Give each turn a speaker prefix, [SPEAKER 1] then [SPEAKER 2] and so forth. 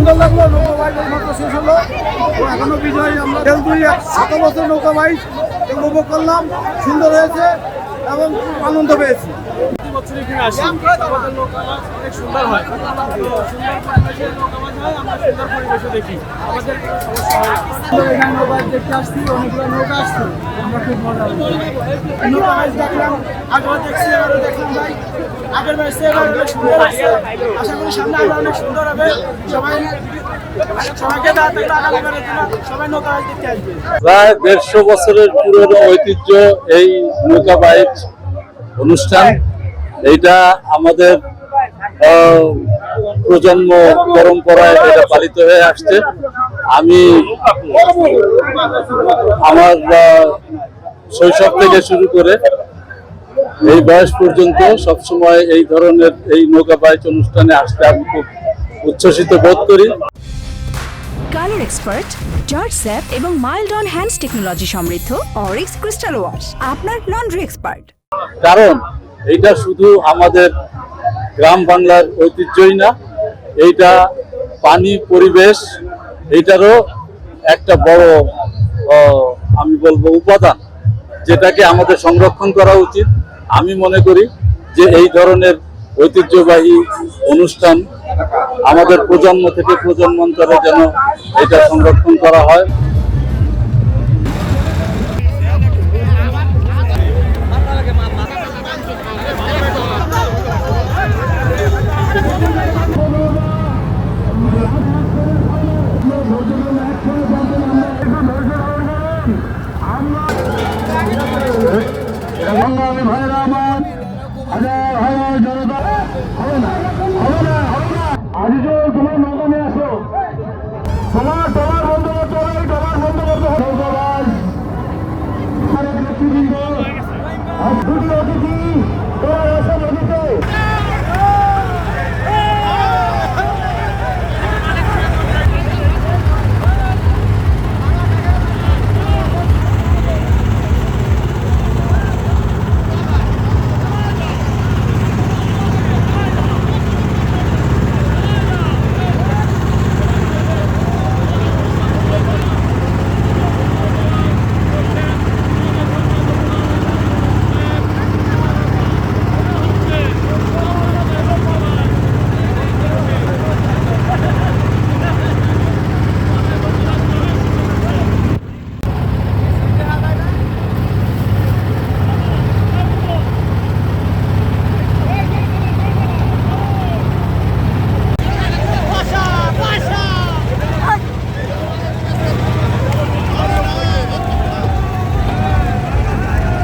[SPEAKER 1] সুন্দর লাগলো। নৌকা বাইচ মাত্র শেষ হলো, এখনো বিজয় আমরা 7 বছর নৌকা বাইচ উপভোগ করলাম, সুন্দর হয়েছে এবং আনন্দ পেয়েছি।
[SPEAKER 2] বছর এখানে আসি, আমাদের নৌকা মাছ অনেক সুন্দর হয়, সুন্দর পরিবেশে নৌকা মাছ হয়, আমরা সুন্দর পরিবেশে দেখি, আমাদের কোনো সমস্যা হয় না।
[SPEAKER 1] এখানে নৌকা দেখতে আসছি, অনেকগুলো নৌকা আসছে, আমরা খুব মজা হয়েছে। নৌকা বাইচ দেখলাম, আগেও দেখছি, এবারও দেখলাম ভাই, আগের বার চেয়ে এবার অনেক সুন্দর আছে। আশা করি সামনে আরো অনেক সুন্দর হবে। সবাইকে দাওয়াত থাকলো আগামীবারের জন্য, সবাই নৌকা বাইচ দেখতে আসবে।
[SPEAKER 3] প্রায় 150 বছরের পুরনো ঐতিহ্য এই নৌকা বাইচ অনুষ্ঠান। এইটা আমাদের প্রজন্ম পরম্পরায় এটা পালিত হয়ে আসছে। আমি আমার শৈশব থেকে শুরু করে এই বয়স পর্যন্ত সবসময় এই ধরনের এই নৌকা বাইচ অনুষ্ঠানে আসতে আমি খুব উচ্ছ্বসিত বোধ করি।
[SPEAKER 4] কালার এক্সপার্ট, জর্জ স্যাপ এবং মাইল্ড অন হ্যান্ডস টেকনোলজি সমৃদ্ধ অরিক্স ক্রিস্টাল ওয়াশ আপনার লন্ড্রি এক্সপার্ট।
[SPEAKER 3] কারণ এইটা শুধু আমাদের গ্রাম বাংলার ঐতিহ্যই না, এইটা পানি পরিবেশ, এইটারও একটা বড় আমি বলবো উপাদান, যেটাকে আমাদের সংরক্ষণ করা উচিত। আমি মনে করি যে এই ধরনের ঐতিহ্যবাহী অনুষ্ঠান আমাদের প্রজন্ম থেকে প্রজন্মান্তরে যেন এটা সংরক্ষণ করা হয়।